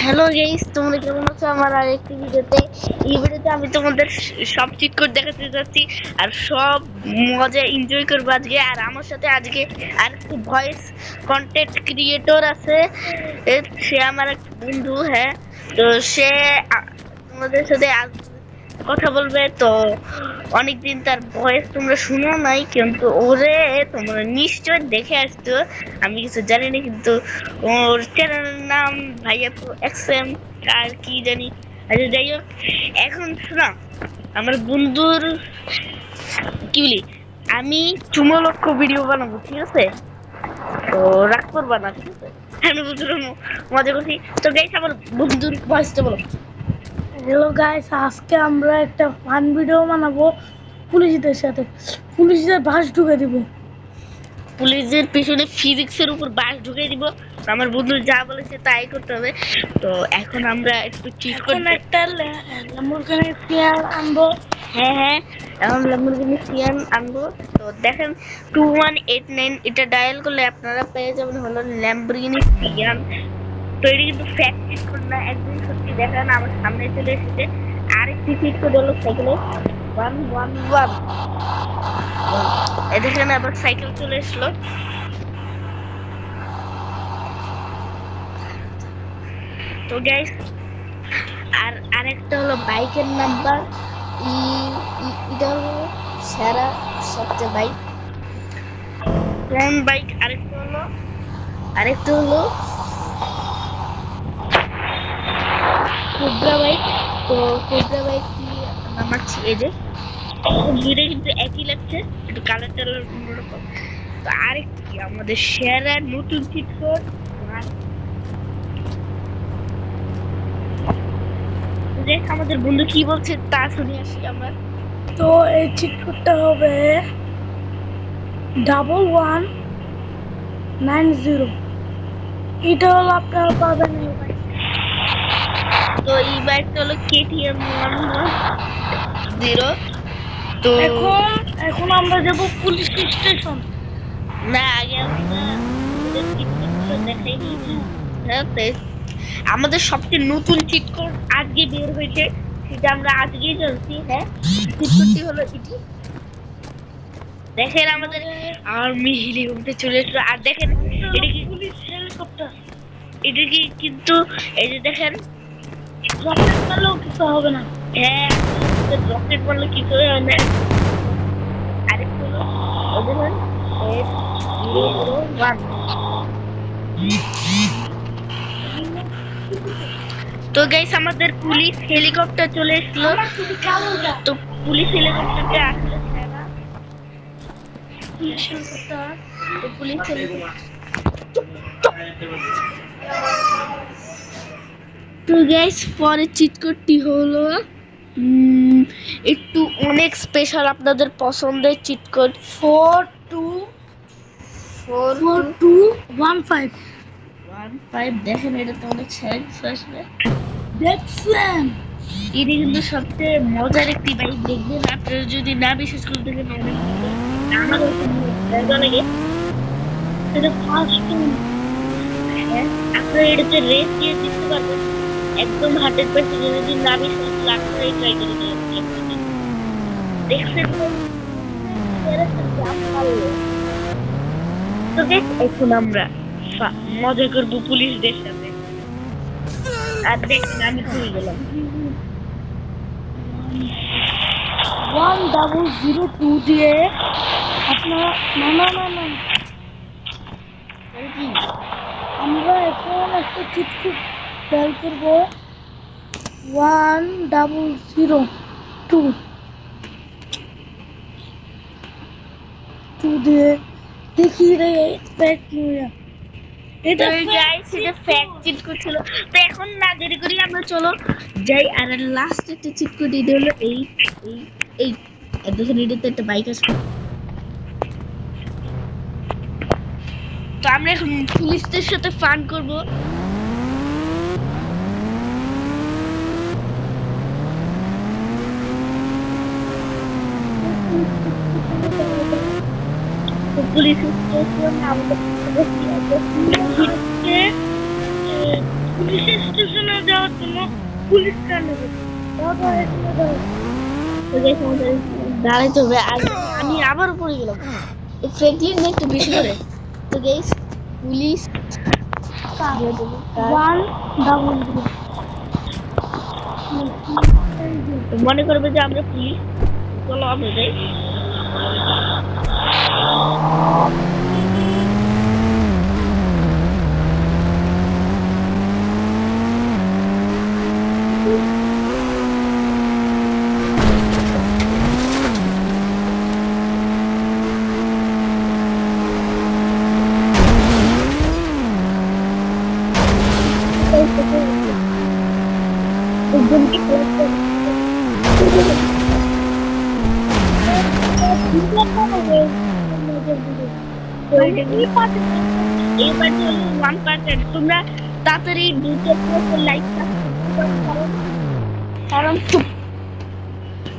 Hello guys, তোমরা কেমন আছো? আমার আরেকটি ভিডিওতে। এই ভিডিওতে আমি তোমাদের সব চিট কোড দেখাতে যাচ্ছি আর সব মজা এনজয় করবো আজকে। আর আমার সাথে আজকে আরেকটি ভয়েস কন্টেন্ট ক্রিয়েটর আছে। সে আমার এক বন্ধু। হ্যাঁ, তো সে তোমাদের সাথে আজ কথা বলবে। তো অনেকদিন তার ভয়েস তোমরা শুনো নাই, কিন্তু ওরে তোমরা নিশ্চয় দেখে আসতো। আমি কিছু জানি না, কিন্তু ওর চ্যানেলের নাম ভাইয়া এক্সএম আর কি জানি। আচ্ছা, যাই হোক, এখন শোনা আমার বন্ধুর কি বলি, আমি চুমলক্ষ ভিডিও বানাবো, ঠিক আছে? তো রাগ করবা না, ঠিক আছে? আমি বুঝলাম, মজা করছি। তো গাইস, আমার বন্ধুর ভয়েসটা বলো। হ্যালো গাইস, আজকে আমরা একটা ফান ভিডিও বানাবো পুলিশদের সাথে। পুলিশদের বাস ঢুকে দিব। পুলিশের পিছনে ফিজিক্সের উপর বাস ঢুকিয়ে দিব। তো আমার বন্ধু যা বলেছে তাই করতে হবে। তো এখন আমরা একটু চিট এখন করতে। একটা ল্যাম্বরগিনি চেয়ার আনবো। হ্যাঁ হ্যাঁ, এখন ল্যাম্বরগিনি সিয়ান আনবো। তো দেখেন, 2189 এটা ডায়াল করলে আপনারা পেয়ে যাবেন হলো ল্যাম্বরগিনি সিয়ান। তো এটা কিন্তু ফ্যাক্ট চিট কোড না, একদম সত্যি। দেখেন আমার সামনে চলে এসেছে। আরেকটি চিট কোড হলো সাইকেলে 111 এই দেখেন, আবার সাইকেল চলে আসলো। তো গাইস, আর আরেকটা হলো বাইকের নাম্বার। এটা হলো সেরা সবচেয়ে বাইক, কোন বাইক। আরেকটা হলো কোবরা বাইক। তো কোবরা বাইক কি নামাচ্ছি, এই যে দুইটা কিন্তু একই লাগছে, একটু কালারটা অন্যরকম। তো আরেকটা কি আমাদের সেরা নতুন চিত্র। আমাদের বন্ধু কি বলছে তা শুনে আসি আমরা। তো এই চিটকুটটা হবে 1190। এটা হলো আপনারা পাবেন এই বাইক। তো এই বাইকটা হলো কেটিএম 110। তো এখন এখন আমরা যাব পুলিশ স্টেশন। না, আগে আমরা ওদের চিট কোডগুলো দেখাই দিই। হ্যাঁ, আমাদের সবচেয়ে নতুন চিট কোড আজকে বের হয়েছে, সেটা আমরা আজকেই জানছি। হ্যাঁ, চিট কোডটি হলো এটি। দেখেন আমাদের আর্মি হেলিকপ্টার চলে এসলো। আর দেখেন এটা কি পুলিশ হেলিকপ্টার। এটা কি কিন্তু এই যে দেখেন, রকেট মারলেও কিছু হবে না। হ্যাঁ, রকেট মারলে কি করে হয় না। আরেকটা হলো এই দেখেন 801। তো গাইস, আমাদের পুলিশ হেলিকপ্টার চলে এসলো। তো পুলিশ হেলিকপ্টারটা আসলে সেরা। Police helicopter. তো পুলিশ হেলিকপ্টার, তো গাইস পরের চিট কোডটি হলো একটু অনেক স্পেশাল, আপনাদের পছন্দের চিট কোড। 4215। দেখেন, এটা তো অনেক সাইন্স আসবে। দেখছেন? এটা কিন্তু সবচেয়ে মজার একটি বাইক। দেখবেন, আপনারা যদি না বিশ্বাস করে থাকেন, অনেক আমারও মজা লাগে। এটা ফার্স্ট। হ্যাঁ, আপনারা এটাতে রেস দিয়ে জিততে পারবেন একদম 100%। যদি না বিশ্বাস করলে আপনারাই ট্রাই করে দেখবেন। দেখছেন তো? তো দেখ, এখন আমরা মজা করবো পুলিশদের সাথে। আর দেখুন, আমি ভুল গেলাম। 1002 দিয়ে আপনারা না না না না কি আমরা এখন একটা চিটকুট ডায়াল করবো। 1002 দিয়ে দেখি রে ব্যাক নিয়ে। এটা গাইস, এটা ফ্যাক্ট চিট করছিল। তো এখন না দেরি করি, আমরা চলো যাই। আর লাস্ট একটা চিট কোড এটা হলো এই এই এই দেখেন, এটাতে একটা বাইক আছে। তো আমরা এখন পুলিশদের সাথে ফান করব। তো পুলিশ স্টেশন আমাদের পুলিশ স্টেশনে যাওয়ার জন্য পুলিশ কানে দাদা এখানে দাঁড়াও। তো গাইস আমাদের দাঁড়াইতে হবে আর আমি আবার পড়ে গেলাম এই ফ্র্যাঙ্কলিন না একটু বেশি করে তো গাইস পুলিশ ওয়ান ডাবল মনে করবে যে আমরা পুলিশ চলো আমরা যাই একজনকে collect করতে তো এই পার্টি হলো 1%। তোমরা তাড়াতাড়ি দুটো লাইক কারণ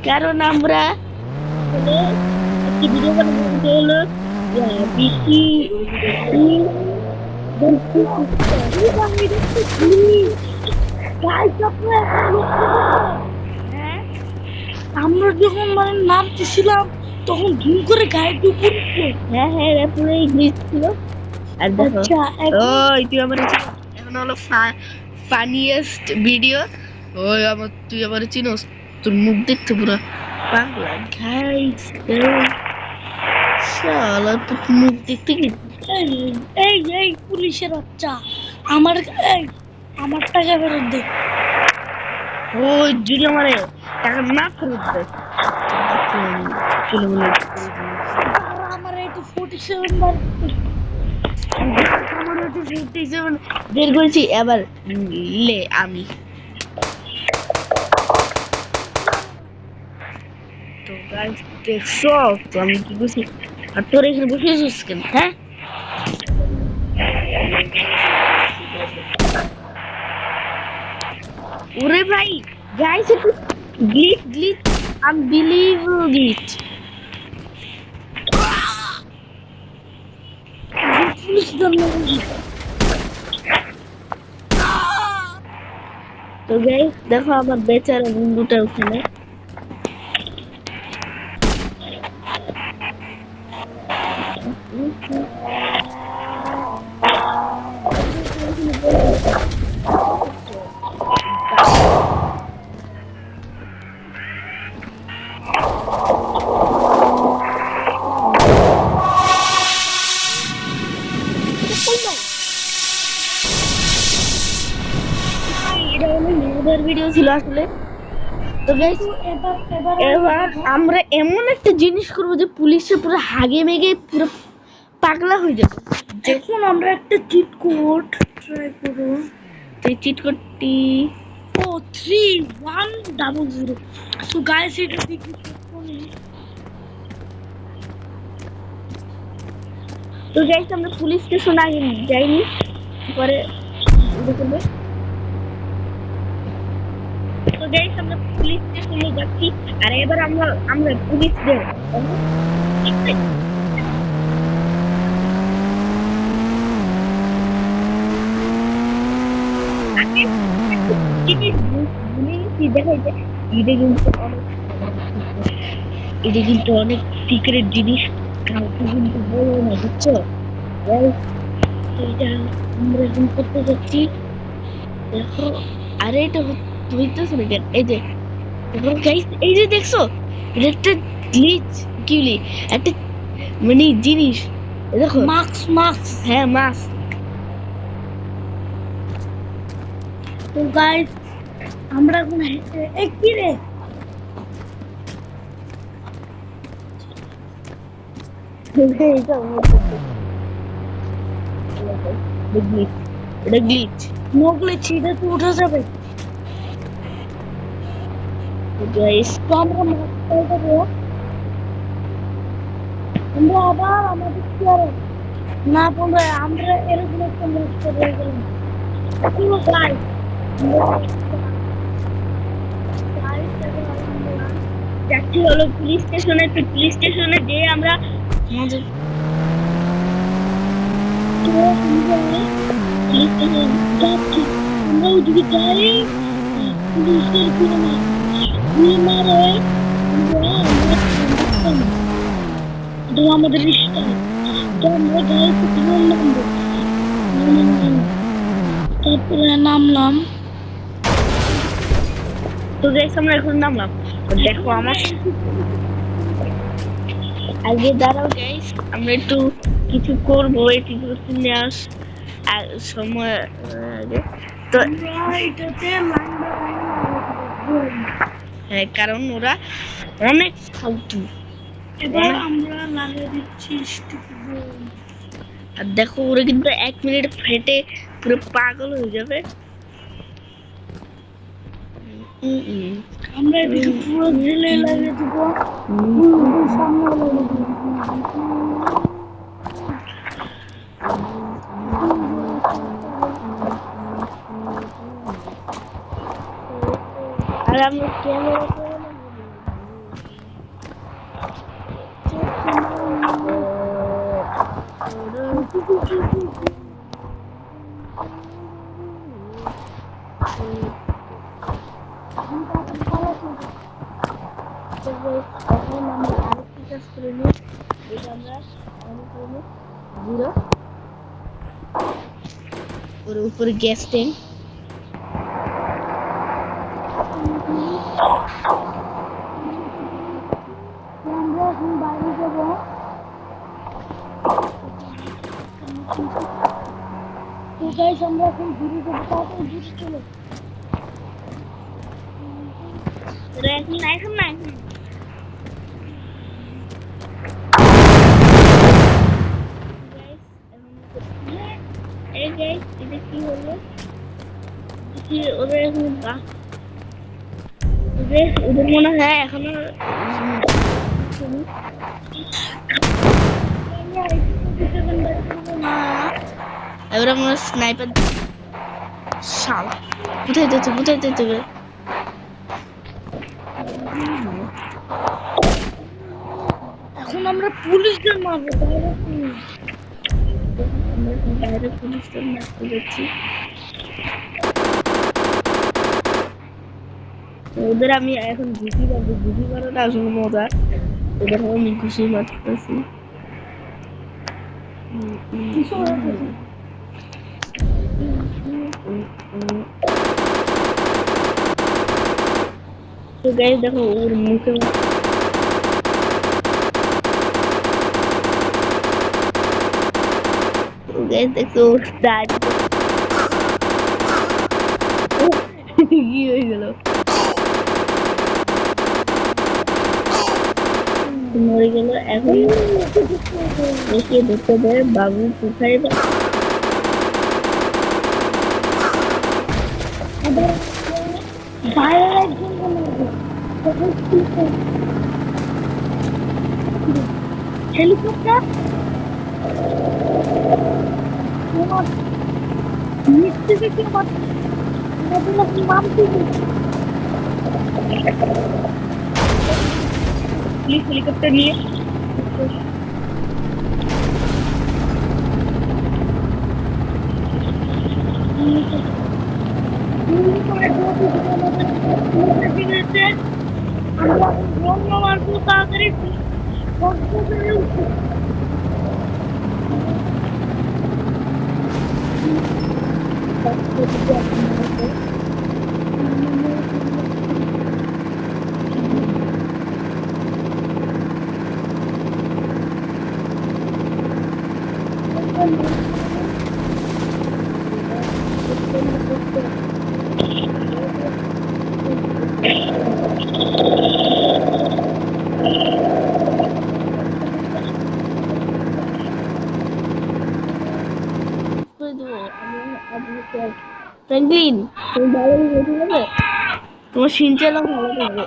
কারণ আমরা হলো একটি ভিডিও বানাবো হলো বেশি আমরা যখন মানে নামতেছিলাম তখন ধুম করে গায়ে ডুবে হ্যাঁ হ্যাঁ এটা পুরোই গ্লিচ ছিল আর দেখো আচ্ছা এখন ওই তুই আমার এখন হলো ফানিয়েস্ট ভিডিও ওই আমার তুই আমার চিনোস তোর মুখ দেখতে পুরো পাগলা গাইস শালা তোর মুখ দেখতে কি এই এই এই পুলিশের বাচ্চা আমার এই আমার টাকা ফেরত দে ওই যদি আমার টাকা না ফেরত দেয় চলে বলে আর আমার একটু 47 বার আমার একটু 47 বের করেছি এবার লে আমি তো গাইস দেখছো তো আমি কি করছি আর তোর এখানে বসে আছিস কেন হ্যাঁ ওরে ভাই গাইস একটু গ্লিচ আনবিলিভেবল পুলিশ জন্য তো গাইস দেখো আমার বেচারা বন্ধুটা ওখানে এটা হলো মেয়েদের ভিডিও ছিল আসলে তো গাইস এবার এবার এবার আমরা এমন একটা জিনিস করবো যে পুলিশে পুরো হাগে মেগে পুরো পাগলা হয়ে যাবে এখন আমরা একটা চিট কোড ট্রাই করব তো এই চিট কোডটি ও 3100 তো গাইস এটা দেখি তো গাইস আমরা পুলিশ স্টেশন আগে যাইনি পরে দেখবে তো গাইস আমরা পুলিশ স্টেশনে যাচ্ছি আর এবার আমরা পুলিশদের দেখাইছে এটা কিন্তু অনেক সিক্রেট জিনিস কাউকে কিন্তু বলো না বুঝছো এটা আমরা এখন করতে যাচ্ছি দেখো আরে এটা হইতেছে না কেন এই যে দেখো গাইস এই যে দেখছো এটা একটা গ্লিচ কি বলি একটা মানে জিনিস দেখো মাস্ক হ্যাঁ মাছ তো গাইস আমরা এখন এই কি রে এটা গ্লিচ নগলে ছিঁড়ে তো উঠে যাবে গাইস তো আমরা মাস্ক পরে দেবো আমরা আবার আমাদের চেয়ারে না বন্ধু আমরা এরকম একটা মাস্ক পরে গেলাম পুরো গাইস যাচ্ছি হলো পুলিশ স্টেশনে তো পুলিশ স্টেশনে যে আমরা আমাদের পুলিশ স্টেশনে যাচ্ছি আমরা ওদিকে যাই, পুলিশের গুলি মারে, এটা আমাদের স্টাইল। তো আমরা গাড়ি থেকে নামবো, তারপরে নামলাম। তো গাইস আমরা এখন নামলাম। তো দেখো আমার আগে দাঁড়াও গাইস, আমরা একটু কিছু করবো, এটি করতে নিয়ে আর সময় আগে। তো এটাতে লাইন বাই লাইন, হ্যাঁ, কারণ ওরা অনেক ফালতু। এবার আমরা লাগিয়ে দিচ্ছি স্টিক বোম। আর দেখো ওরা কিন্তু 1 মিনিট ফেটে পুরো পাগল হয়ে যাবে। আমরা এদিকে পুরো ঝেলে লাগিয়ে দিব, সামনে লাগিয়ে দিব। আর আমরা ক্যামেরা এখন আমরা আরেকটি কাজ করে নিই, যেটা আমরা করে নিই জিরো ওর উপরে গ্যাস ট্যাঙ্ক। আমরা এখন বাইরে যাবো। তো গাইস আমরা এখন ঘুরে যাবো, তাড়াতাড়ি ঘুরে চলো। এখন না, এখন না, এখন এই গাইস এটা কি হলো, কি ওদের এখন ওদের মনে হয় এখনো এবার আমরা স্নাইপার শাল কোথায় যেতে হবে। এখন আমরা পুলিশদের মারবো, আমরা এখন বাইরে পুলিশদের মারতে যাচ্ছি। ওদের আমি এখন ঘুষি মারবো, ঘুষি মারাটা আসলে মজা। ওদের আমি ঘুষি মারতেছি। তো গাইস দেখো ওর মুখে গাইস দেখো ওর দাঁড়ি কি হয়ে গেল, মরে গেল। এখন একে ধরতে দেয় বাবু কোথায় বাইরের একজনকে মারবো। হেলিকপ্টার নিচ থেকে কেউ মারছে, মারতে হেলিকপ্টার নিয়ে আমরা বন্য মারবো, তাড়াতাড়ি ফ্র্যাঙ্কলিন তুমি ভালো ঠিক আছে, তোমার সিনচালা ভালো থাকবে।